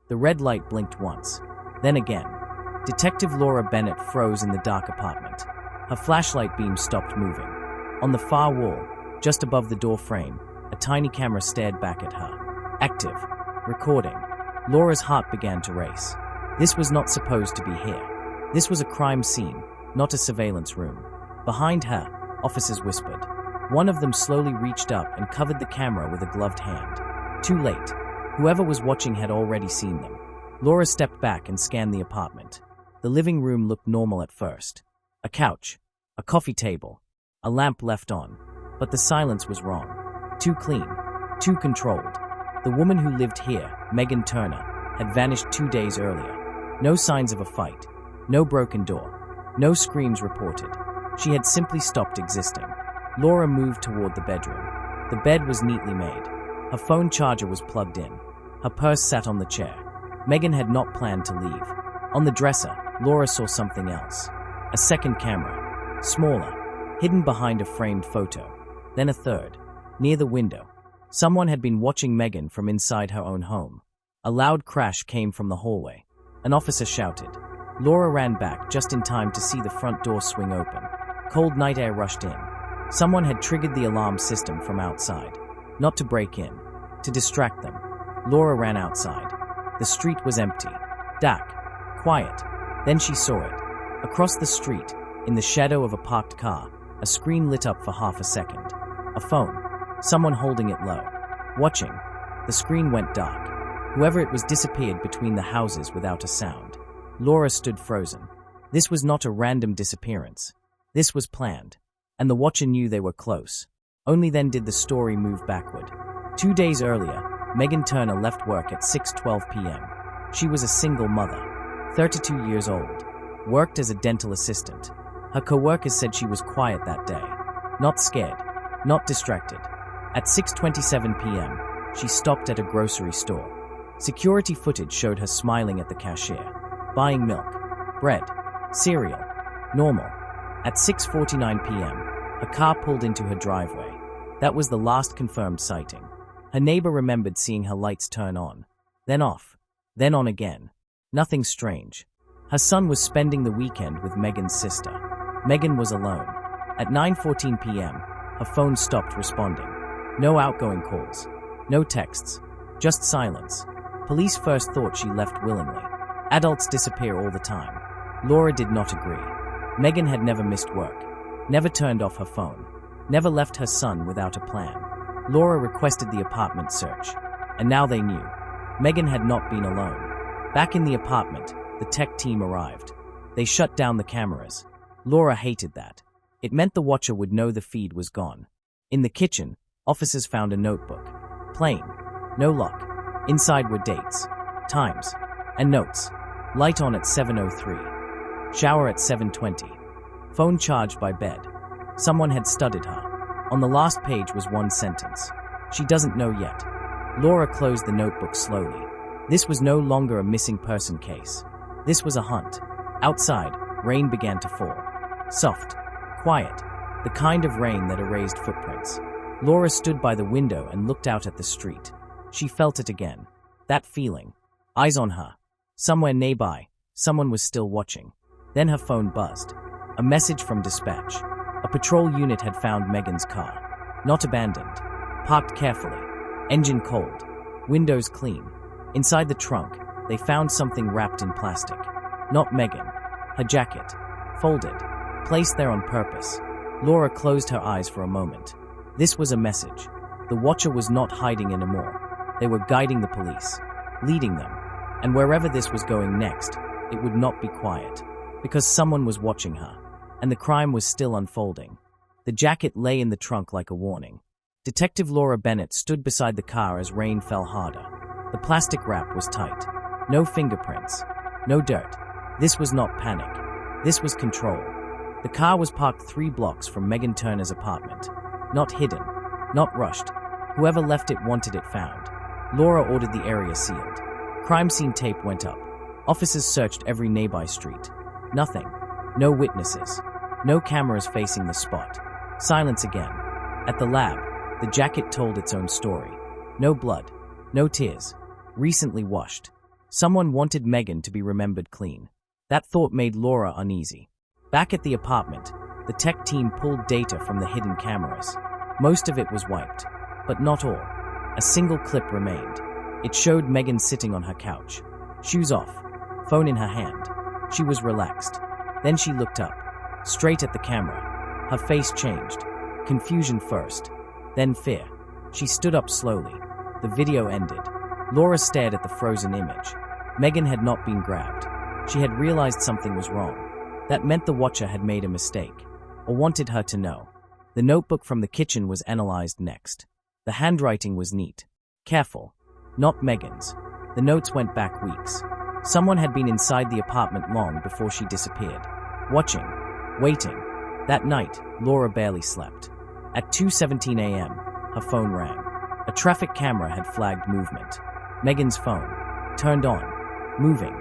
The red light blinked once, then again. Detective Laura Bennett froze in the dark apartment. Her flashlight beam stopped moving. On the far wall, just above the door frame, a tiny camera stared back at her. Active. Recording. Laura's heart began to race. This was not supposed to be here. This was a crime scene, not a surveillance room. Behind her, officers whispered. One of them slowly reached up and covered the camera with a gloved hand. Too late. Whoever was watching had already seen them. Laura stepped back and scanned the apartment. The living room looked normal at first. A couch, a coffee table, a lamp left on. But the silence was wrong. Too clean, too controlled. The woman who lived here, Megan Turner, had vanished 2 days earlier. No signs of a fight, no broken door, no screams reported. She had simply stopped existing. Laura moved toward the bedroom. The bed was neatly made. Her phone charger was plugged in. Her purse sat on the chair. Megan had not planned to leave. On the dresser, Laura saw something else. A second camera, smaller, hidden behind a framed photo. Then a third, near the window. Someone had been watching Megan from inside her own home. A loud crash came from the hallway. An officer shouted. Laura ran back just in time to see the front door swing open. Cold night air rushed in. Someone had triggered the alarm system from outside. Not to break in, to distract them. Laura ran outside. The street was empty, dark, quiet. Then she saw it. Across the street, in the shadow of a parked car, a screen lit up for half a second. A phone. Someone holding it low. Watching. The screen went dark. Whoever it was disappeared between the houses without a sound. Laura stood frozen. This was not a random disappearance. This was planned. And the watcher knew they were close. Only then did the story move backward. 2 days earlier, Megan Turner left work at 6:12 p.m. She was a single mother, 32 years old, worked as a dental assistant. Her co-workers said she was quiet that day. Not scared, not distracted. At 6:27 p.m., she stopped at a grocery store. Security footage showed her smiling at the cashier, buying milk, bread, cereal, normal. At 6:49 p.m., a car pulled into her driveway. That was the last confirmed sighting. Her neighbor remembered seeing her lights turn on, then off, then on again. Nothing strange. Her son was spending the weekend with Megan's sister. Megan was alone. At 9:14 p.m., her phone stopped responding. No outgoing calls, no texts, just silence. Police first thought she left willingly. Adults disappear all the time. Laura did not agree. Megan had never missed work, never turned off her phone, never left her son without a plan. Laura requested the apartment search, and now they knew. Megan had not been alone. Back in the apartment, the tech team arrived. They shut down the cameras. Laura hated that. It meant the watcher would know the feed was gone. In the kitchen, officers found a notebook. Plain. No lock. Inside were dates, times, and notes. Light on at 7:03. Shower at 7:20. Phone charged by bed. Someone had studied her. On the last page was one sentence. She doesn't know yet. Laura closed the notebook slowly. This was no longer a missing person case. This was a hunt. Outside, rain began to fall. Soft, quiet, the kind of rain that erased footprints. Laura stood by the window and looked out at the street. She felt it again. That feeling. Eyes on her. Somewhere nearby, someone was still watching. Then her phone buzzed. A message from dispatch. A patrol unit had found Megan's car. Not abandoned. Parked carefully. Engine cold. Windows clean. Inside the trunk, they found something wrapped in plastic. Not Megan. Her jacket. Folded. Placed there on purpose. Laura closed her eyes for a moment. This was a message. The watcher was not hiding anymore. They were guiding the police. Leading them. And wherever this was going next, it would not be quiet. Because someone was watching her. And the crime was still unfolding. The jacket lay in the trunk like a warning. Detective Laura Bennett stood beside the car as rain fell harder. The plastic wrap was tight. No fingerprints. No dirt. This was not panic. This was control. The car was parked 3 blocks from Megan Turner's apartment. Not hidden. Not rushed. Whoever left it wanted it found. Laura ordered the area sealed. Crime scene tape went up. Officers searched every nearby street. Nothing. No witnesses. No cameras facing the spot. Silence again. At the lab, the jacket told its own story. No blood. No tears. Recently washed. Someone wanted Megan to be remembered clean. That thought made Laura uneasy. Back at the apartment, the tech team pulled data from the hidden cameras. Most of it was wiped, but not all. A single clip remained. It showed Megan sitting on her couch, shoes off, phone in her hand. She was relaxed. Then she looked up, straight at the camera. Her face changed. Confusion first, then fear. She stood up slowly. The video ended. Laura stared at the frozen image. Megan had not been grabbed. She had realized something was wrong. That meant the watcher had made a mistake, or wanted her to know. The notebook from the kitchen was analyzed next. The handwriting was neat, careful, not Megan's. The notes went back weeks. Someone had been inside the apartment long before she disappeared. Watching, waiting. That night, Laura barely slept. At 2:17 a.m., her phone rang. A traffic camera had flagged movement. Megan's phone, turned on, moving.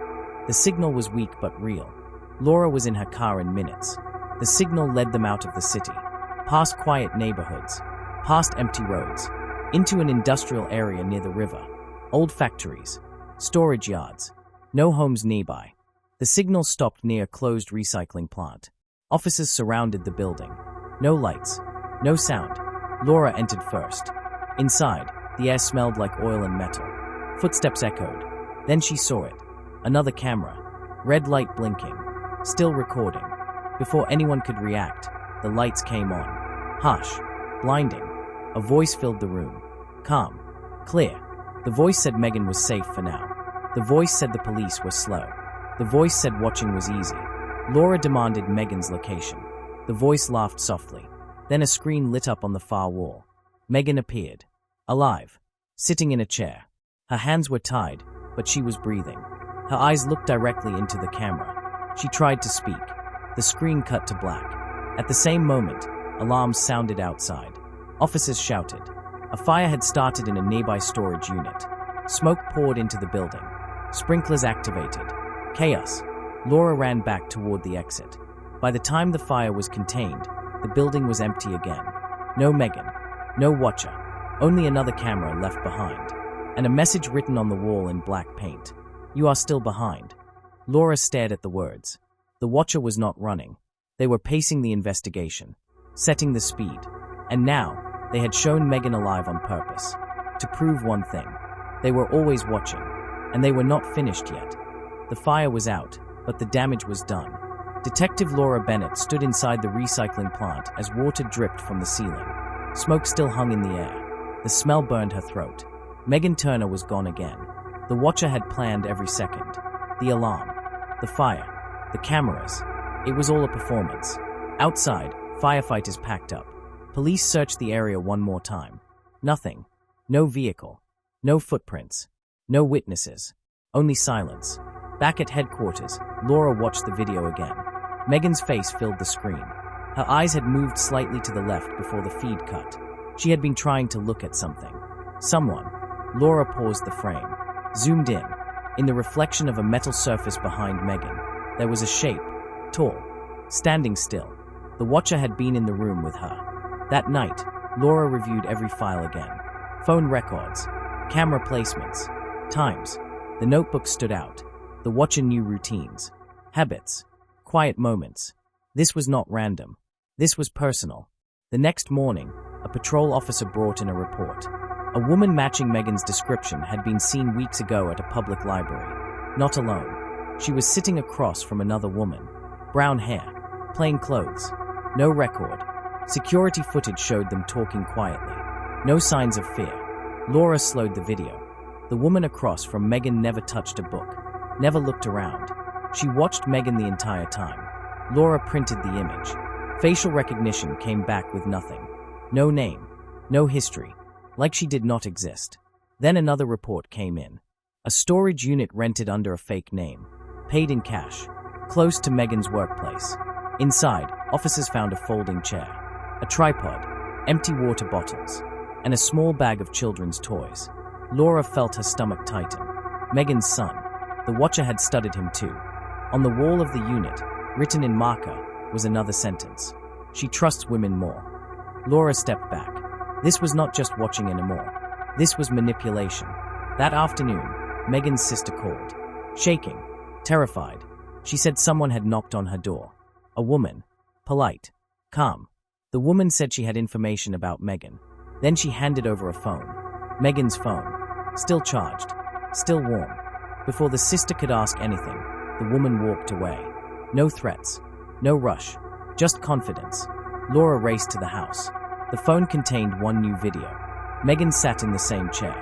The signal was weak but real. Laura was in her car in minutes. The signal led them out of the city, past quiet neighborhoods, past empty roads, into an industrial area near the river. Old factories, storage yards, no homes nearby. The signal stopped near a closed recycling plant. Officers surrounded the building. No lights, no sound. Laura entered first. Inside, the air smelled like oil and metal. Footsteps echoed. Then she saw it. Another camera. Red light blinking. Still recording. Before anyone could react, the lights came on. Harsh. Blinding. A voice filled the room. Calm. Clear. The voice said Megan was safe for now. The voice said the police were slow. The voice said watching was easy. Laura demanded Megan's location. The voice laughed softly. Then a screen lit up on the far wall. Megan appeared. Alive. Sitting in a chair. Her hands were tied, but she was breathing. Her eyes looked directly into the camera. She tried to speak. The screen cut to black. At the same moment, alarms sounded outside. Officers shouted. A fire had started in a nearby storage unit. Smoke poured into the building. Sprinklers activated. Chaos. Laura ran back toward the exit. By the time the fire was contained, the building was empty again. No Megan. No watcher. Only another camera left behind. And a message written on the wall in black paint. You are still behind. Laura stared at the words. The watcher was not running. They were pacing the investigation, setting the speed. And now, they had shown Megan alive on purpose. To prove one thing. They were always watching. And they were not finished yet. The fire was out, but the damage was done. Detective Laura Bennett stood inside the recycling plant as water dripped from the ceiling. Smoke still hung in the air. The smell burned her throat. Megan Turner was gone again. The watcher had planned every second. The alarm. The fire. The cameras. It was all a performance. Outside, firefighters packed up. Police searched the area one more time. Nothing. No vehicle. No footprints. No witnesses. Only silence. Back at headquarters, Laura watched the video again. Megan's face filled the screen. Her eyes had moved slightly to the left before the feed cut. She had been trying to look at something. Someone. Laura paused the frame. Zoomed in. In the reflection of a metal surface behind Megan, there was a shape. Tall. Standing still. The watcher had been in the room with her. That night, Laura reviewed every file again. Phone records. Camera placements. Times. The notebook stood out. The watcher knew routines. Habits. Quiet moments. This was not random. This was personal. The next morning, a patrol officer brought in a report. A woman matching Megan's description had been seen weeks ago at a public library. Not alone. She was sitting across from another woman. Brown hair. Plain clothes. No record. Security footage showed them talking quietly. No signs of fear. Laura slowed the video. The woman across from Megan never touched a book. Never looked around. She watched Megan the entire time. Laura printed the image. Facial recognition came back with nothing. No name. No history. Like she did not exist. Then another report came in. A storage unit rented under a fake name. Paid in cash. Close to Megan's workplace. Inside, officers found a folding chair. A tripod. Empty water bottles. And a small bag of children's toys. Laura felt her stomach tighten. Megan's son. The watcher had studied him too. On the wall of the unit, written in marker, was another sentence. She trusts women more. Laura stepped back. This was not just watching anymore. This was manipulation. That afternoon, Megan's sister called. Shaking, terrified, she said someone had knocked on her door. A woman. Polite. Calm. The woman said she had information about Megan. Then she handed over a phone. Megan's phone. Still charged. Still warm. Before the sister could ask anything, the woman walked away. No threats. No rush. Just confidence. Laura raced to the house. The phone contained one new video. Megan sat in the same chair.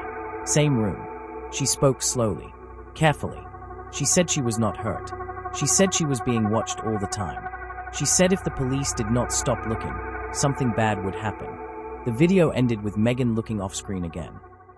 Same room. She spoke slowly. Carefully. She said she was not hurt. She said she was being watched all the time. She said if the police did not stop looking, something bad would happen. The video ended with Megan looking off-screen again.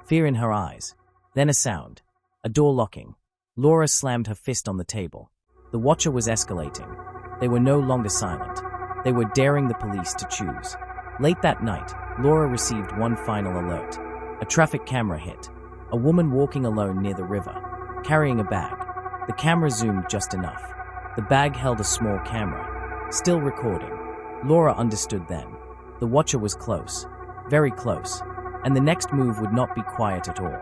Fear in her eyes. Then a sound. A door locking. Laura slammed her fist on the table. The watcher was escalating. They were no longer silent. They were daring the police to choose. Late that night, Laura received one final alert. A traffic camera hit. A woman walking alone near the river, carrying a bag. The camera zoomed just enough. The bag held a small camera, still recording. Laura understood then. The watcher was close, very close, and the next move would not be quiet at all.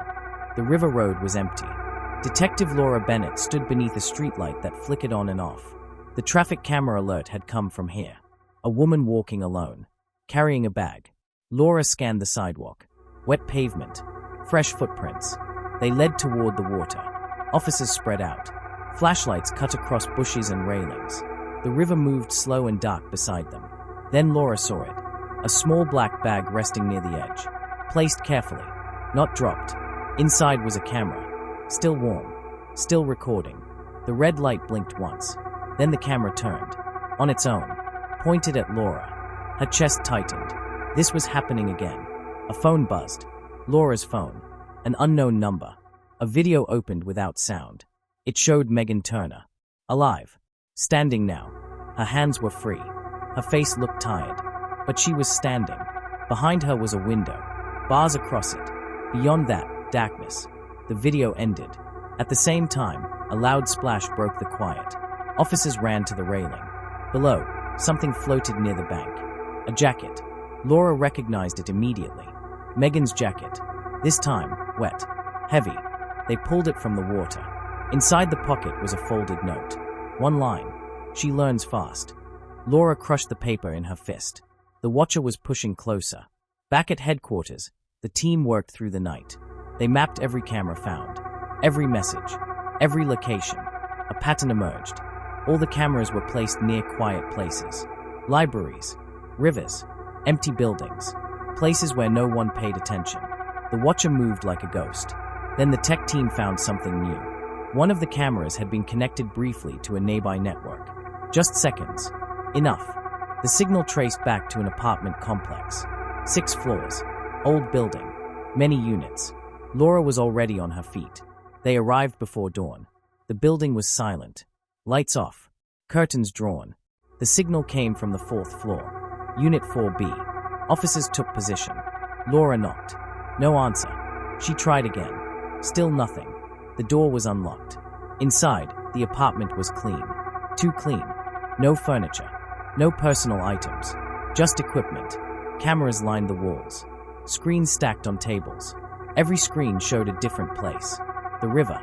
The river road was empty. Detective Laura Bennett stood beneath a streetlight that flickered on and off. The traffic camera alert had come from here. A woman walking alone, carrying a bag. Laura scanned the sidewalk. Wet pavement. Fresh footprints. They led toward the water. Officers spread out. Flashlights cut across bushes and railings. The river moved slow and dark beside them. Then Laura saw it. A small black bag resting near the edge. Placed carefully. Not dropped. Inside was a camera. Still warm. Still recording. The red light blinked once. Then the camera turned. On its own. Pointed at Laura. Her chest tightened. This was happening again. A phone buzzed. Laura's phone. An unknown number. A video opened without sound. It showed Megan Turner. Alive. Standing now. Her hands were free. Her face looked tired. But she was standing. Behind her was a window. Bars across it. Beyond that, darkness. The video ended. At the same time, a loud splash broke the quiet. Officers ran to the railing. Below, something floated near the bank. A jacket. Laura recognized it immediately. Megan's jacket. This time, wet. Heavy. They pulled it from the water. Inside the pocket was a folded note. One line. She learns fast. Laura crushed the paper in her fist. The watcher was pushing closer. Back at headquarters, the team worked through the night. They mapped every camera found. Every message. Every location. A pattern emerged. All the cameras were placed near quiet places. Libraries. Rivers. Empty buildings. Places where no one paid attention. The watcher moved like a ghost. Then the tech team found something new. One of the cameras had been connected briefly to a nearby network. Just seconds. Enough. The signal traced back to an apartment complex. 6 floors. Old building. Many units. Laura was already on her feet. They arrived before dawn. The building was silent. Lights off. Curtains drawn. The signal came from the 4th floor. Unit 4B. Officers took position. Laura knocked. No answer. She tried again. Still nothing. The door was unlocked. Inside, the apartment was clean. Too clean. No furniture. No personal items. Just equipment. Cameras lined the walls. Screens stacked on tables. Every screen showed a different place. The river.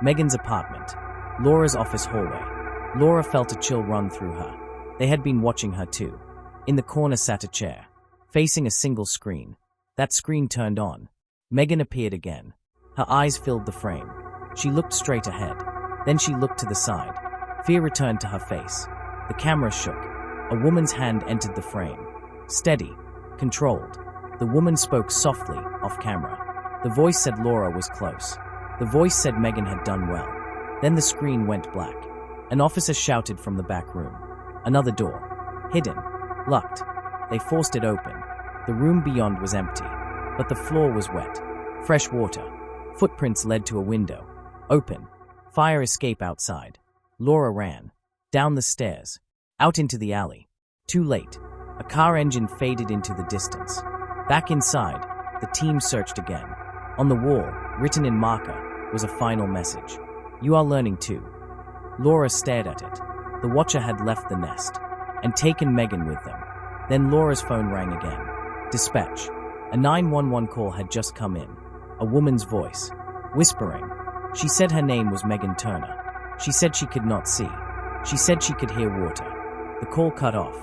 Megan's apartment. Laura's office hallway. Laura felt a chill run through her. They had been watching her too. In the corner sat a chair, facing a single screen. That screen turned on. Megan appeared again. Her eyes filled the frame. She looked straight ahead. Then she looked to the side. Fear returned to her face. The camera shook. A woman's hand entered the frame. Steady. Controlled. The woman spoke softly, off camera. The voice said Laura was close. The voice said Megan had done well. Then the screen went black. An officer shouted from the back room. Another door. Hidden. Locked. They forced it open. The room beyond was empty. But the floor was wet. Fresh water. Footprints led to a window. Open. Fire escape outside. Laura ran. Down the stairs. Out into the alley. Too late. A car engine faded into the distance. Back inside, the team searched again. On the wall, written in marker, was a final message. You are learning too. Laura stared at it. The watcher had left the nest and taken Megan with them. Then Laura's phone rang again. Dispatch. A 911 call had just come in. A woman's voice. Whispering. She said her name was Megan Turner. She said she could not see. She said she could hear water. The call cut off.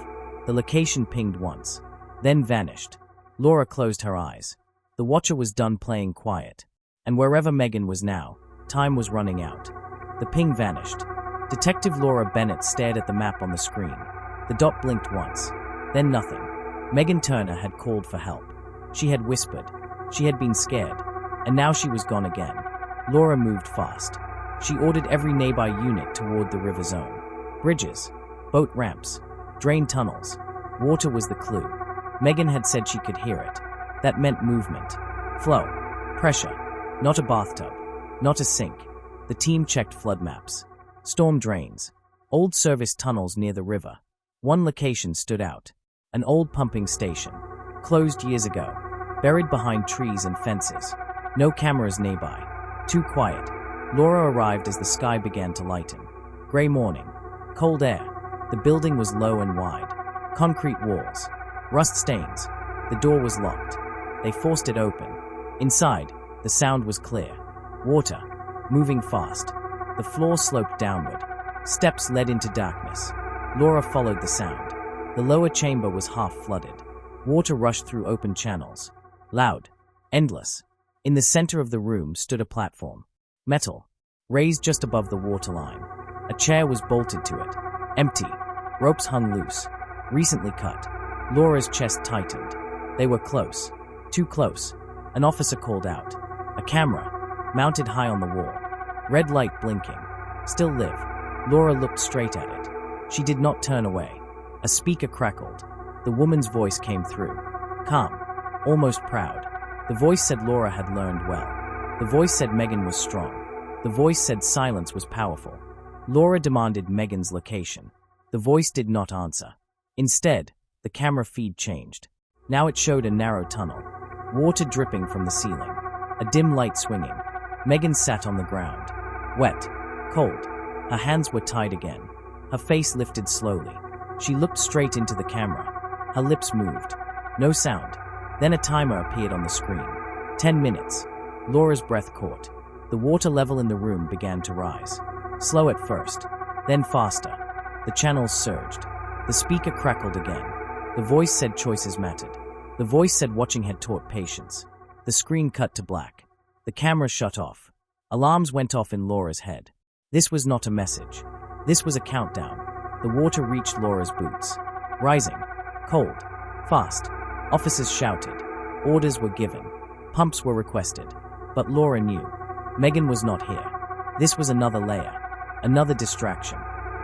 The location pinged once, then vanished. Laura closed her eyes. The watcher was done playing quiet. And wherever Megan was now, time was running out. The ping vanished. Detective Laura Bennett stared at the map on the screen. The dot blinked once, then nothing. Megan Turner had called for help. She had whispered. She had been scared. And now she was gone again. Laura moved fast. She ordered every nearby unit toward the river zone. Bridges, boat ramps, drain tunnels. Water was the clue. Megan had said she could hear it. That meant movement, flow, pressure. Not a bathtub, not a sink. The team checked flood maps, storm drains, old service tunnels near the river. One location stood out, an old pumping station, closed years ago, buried behind trees and fences. No cameras nearby, too quiet. Laura arrived as the sky began to lighten. Gray morning, cold air. The building was low and wide, concrete walls, rust stains. The door was locked. They forced it open. Inside, the sound was clear. Water, moving fast. The floor sloped downward. Steps led into darkness. Laura followed the sound. The lower chamber was half flooded. Water rushed through open channels. Loud, endless. In the center of the room stood a platform. Metal, raised just above the waterline. A chair was bolted to it. Empty. Ropes hung loose. Recently cut. Laura's chest tightened. They were close. Too close. An officer called out. A camera, mounted high on the wall. Red light blinking. Still live. Laura looked straight at it. She did not turn away. A speaker crackled. The woman's voice came through. Calm. Almost proud. The voice said Laura had learned well. The voice said Megan was strong. The voice said silence was powerful. Laura demanded Megan's location. The voice did not answer. Instead, the camera feed changed. Now it showed a narrow tunnel. Water dripping from the ceiling. A dim light swinging. Megan sat on the ground. Wet. Cold. Her hands were tied again. Her face lifted slowly. She looked straight into the camera. Her lips moved. No sound. Then a timer appeared on the screen. 10 minutes. Laura's breath caught. The water level in the room began to rise. Slow at first, then faster. The channels surged. The speaker crackled again. The voice said choices mattered. The voice said watching had taught patience. The screen cut to black. The camera shut off. Alarms went off in Laura's head. This was not a message. This was a countdown. The water reached Laura's boots. Rising. Cold. Fast. Officers shouted. Orders were given. Pumps were requested. But Laura knew. Megan was not here. This was another layer. Another distraction.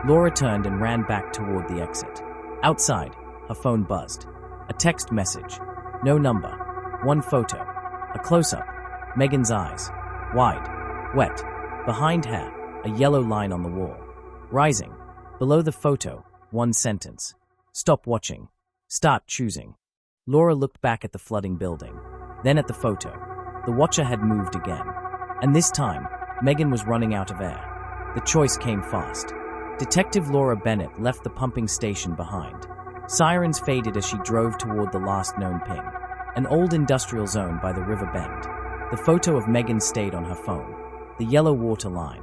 Laura turned and ran back toward the exit. Outside, her phone buzzed. A text message. No number. One photo. A close-up. Megan's eyes. Wide. Wet. Behind her, a yellow line on the wall. Rising. Below the photo, one sentence. Stop watching. Start choosing. Laura looked back at the flooding building. Then at the photo. The watcher had moved again. And this time, Megan was running out of air. The choice came fast. Detective Laura Bennett left the pumping station behind. Sirens faded as she drove toward the last known ping, an old industrial zone by the river bend. The photo of Megan stayed on her phone. The yellow water line.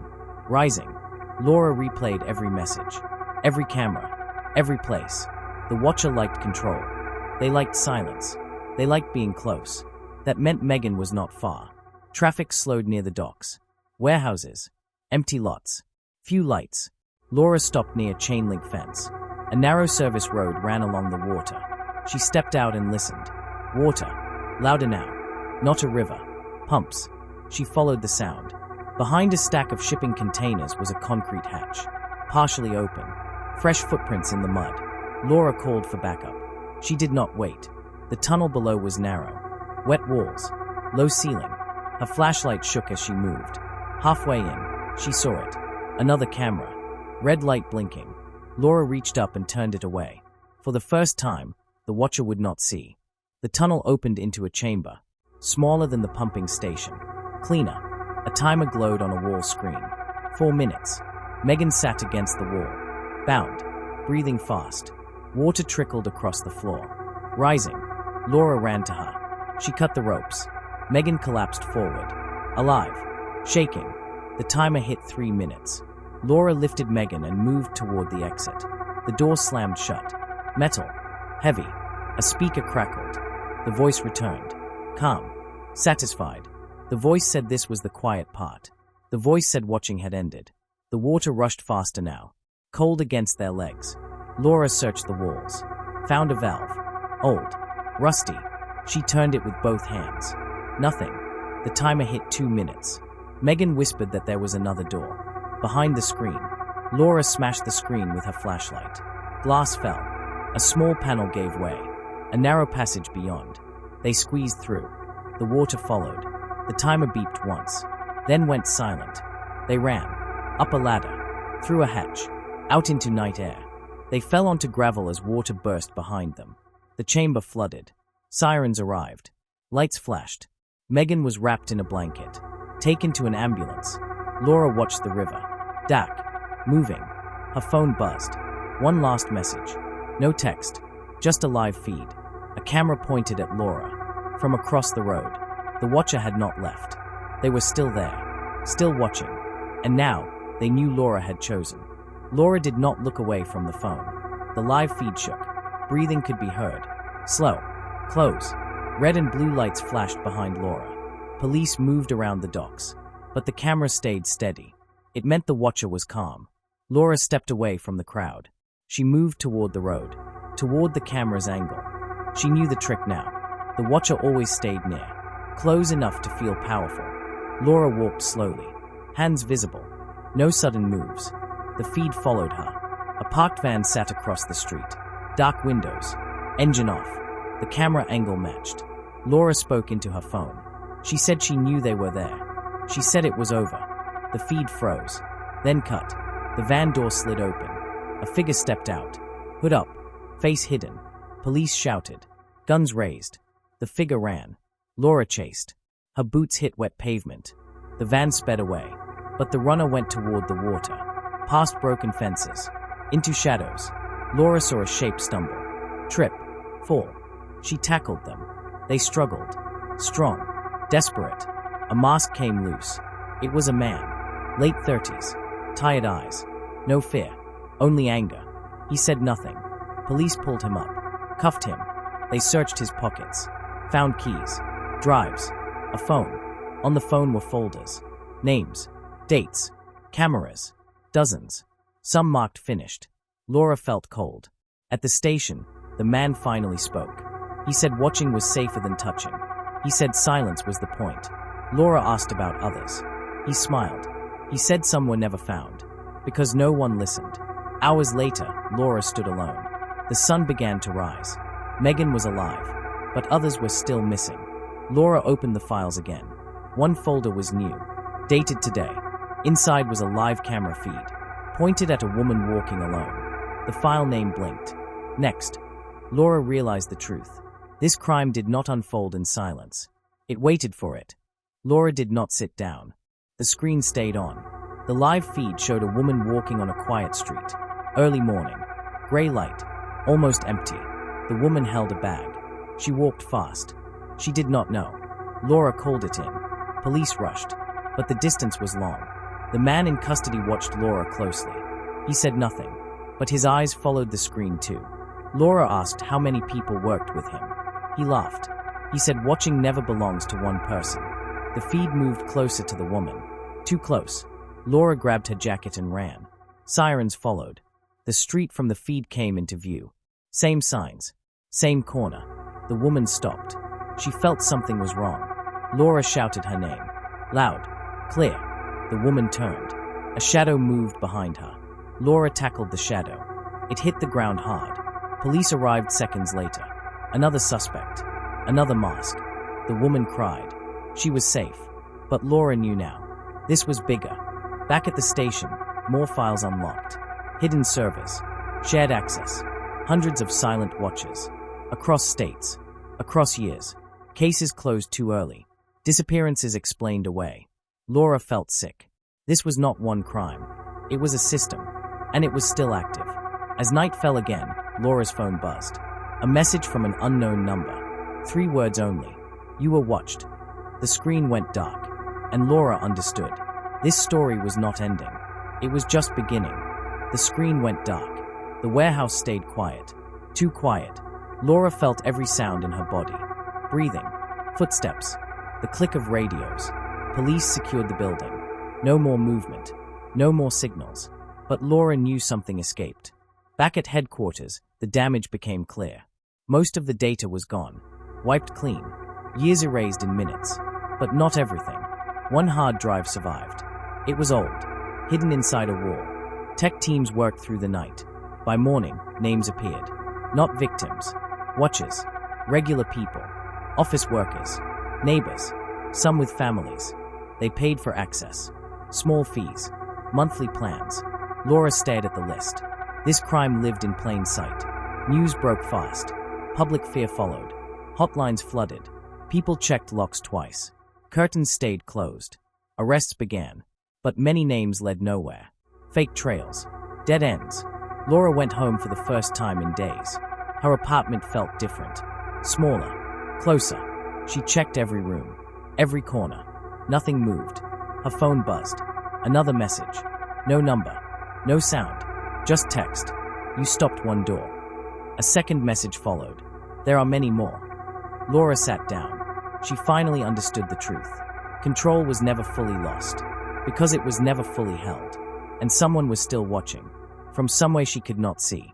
Rising. Laura replayed every message, every camera, every place. The watcher liked control. They liked silence. They liked being close. That meant Megan was not far. Traffic slowed near the docks. Warehouses. Empty lots. Few lights. Laura stopped near a chain-link fence. A narrow service road ran along the water. She stepped out and listened. Water. Louder now. Not a river. Pumps. She followed the sound. Behind a stack of shipping containers was a concrete hatch. Partially open. Fresh footprints in the mud. Laura called for backup. She did not wait. The tunnel below was narrow. Wet walls. Low ceiling. Her flashlight shook as she moved. Halfway in, she saw it. Another camera. Red light blinking. Laura reached up and turned it away. For the first time, the watcher would not see. The tunnel opened into a chamber, smaller than the pumping station. Cleaner. A timer glowed on a wall screen. 4 minutes. Megan sat against the wall. Bound. Breathing fast. Water trickled across the floor. Rising. Laura ran to her. She cut the ropes. Megan collapsed forward. Alive. Shaking. The timer hit 3 minutes. Laura lifted Megan and moved toward the exit. The door slammed shut. Metal. Heavy. A speaker crackled. The voice returned. Calm. Satisfied. The voice said this was the quiet part. The voice said watching had ended. The water rushed faster now. Cold against their legs. Laura searched the walls. Found a valve. Old. Rusty. She turned it with both hands. Nothing. The timer hit 2 minutes. Megan whispered that there was another door. Behind the screen. Laura smashed the screen with her flashlight. Glass fell. A small panel gave way. A narrow passage beyond. They squeezed through. The water followed. The timer beeped once. Then went silent. They ran. Up a ladder. Through a hatch. Out into night air. They fell onto gravel as water burst behind them. The chamber flooded. Sirens arrived. Lights flashed. Megan was wrapped in a blanket. Taken to an ambulance. Laura watched the river. Dark. Moving. Her phone buzzed. One last message. No text. Just a live feed. A camera pointed at Laura. From across the road. The watcher had not left. They were still there. Still watching. And now, they knew Laura had chosen. Laura did not look away from the phone. The live feed shook. Breathing could be heard. Slow. Close. Red and blue lights flashed behind Laura. Police moved around the docks. But the camera stayed steady. It meant the watcher was calm. Laura stepped away from the crowd. She moved toward the road. Toward the camera's angle. She knew the trick now. The watcher always stayed near. Close enough to feel powerful. Laura walked slowly. Hands visible. No sudden moves. The feed followed her. A parked van sat across the street. Dark windows. Engine off. The camera angle matched. Laura spoke into her phone. She said she knew they were there. She said it was over. The feed froze. Then cut. The van door slid open. A figure stepped out. Hood up. Face hidden. Police shouted. Guns raised. The figure ran. Laura chased. Her boots hit wet pavement. The van sped away. But the runner went toward the water. Past broken fences. Into shadows. Laura saw a shape stumble. Trip. Fall. She tackled them. They struggled. Strong. Desperate. A mask came loose. It was a man. Late 30s. Tired eyes. No fear. Only anger. He said nothing. Police pulled him up. Cuffed him. They searched his pockets. Found keys. Drives. A phone. On the phone were folders. Names. Dates. Cameras. Dozens. Some marked finished. Laura felt cold. At the station, the man finally spoke. He said watching was safer than touching. He said silence was the point. Laura asked about others. He smiled. He said some were never found. Because no one listened. Hours later, Laura stood alone. The sun began to rise. Megan was alive. But others were still missing. Laura opened the files again. One folder was new. Dated today. Inside was a live camera feed. Pointed at a woman walking alone. The file name blinked. Next. Laura realized the truth. This crime did not unfold in silence. It waited for it. Laura did not sit down. The screen stayed on. The live feed showed a woman walking on a quiet street. Early morning. Gray light. Almost empty. The woman held a bag. She walked fast. She did not know. Laura called it in. Police rushed. But the distance was long. The man in custody watched Laura closely. He said nothing. But his eyes followed the screen too. Laura asked how many people worked with him. He laughed. He said watching never belongs to one person. The feed moved closer to the woman. Too close. Laura grabbed her jacket and ran. Sirens followed. The street from the feed came into view. Same signs. Same corner. The woman stopped. She felt something was wrong. Laura shouted her name. Loud. Clear. The woman turned. A shadow moved behind her. Laura tackled the shadow. It hit the ground hard. Police arrived seconds later. Another suspect. Another mask. The woman cried. She was safe. But Laura knew now. This was bigger. Back at the station, more files unlocked. Hidden servers. Shared access. Hundreds of silent watchers. Across states. Across years. Cases closed too early. Disappearances explained away. Laura felt sick. This was not one crime. It was a system. And it was still active. As night fell again, Laura's phone buzzed. A message from an unknown number. 3 words only. You were watched. The screen went dark. And Laura understood. This story was not ending. It was just beginning. The screen went dark. The warehouse stayed quiet. Too quiet. Laura felt every sound in her body. Breathing. Footsteps. The click of radios. Police secured the building. No more movement. No more signals. But Laura knew something escaped. Back at headquarters, the damage became clear. Most of the data was gone. Wiped clean. Years erased in minutes. But not everything. One hard drive survived. It was old. Hidden inside a wall. Tech teams worked through the night. By morning, names appeared. Not victims. Watchers. Regular people. Office workers. Neighbors. Some with families. They paid for access. Small fees. Monthly plans. Laura stared at the list. This crime lived in plain sight. News broke fast. Public fear followed. Hotlines flooded. People checked locks twice. Curtains stayed closed. Arrests began. But many names led nowhere. Fake trails. Dead ends. Laura went home for the first time in days. Her apartment felt different. Smaller. Closer. She checked every room. Every corner. Nothing moved. Her phone buzzed. Another message. No number. No sound. Just text. You stopped one door. A second message followed. There are many more. Laura sat down. She finally understood the truth. Control was never fully lost. Because it was never fully held. And someone was still watching. From somewhere she could not see.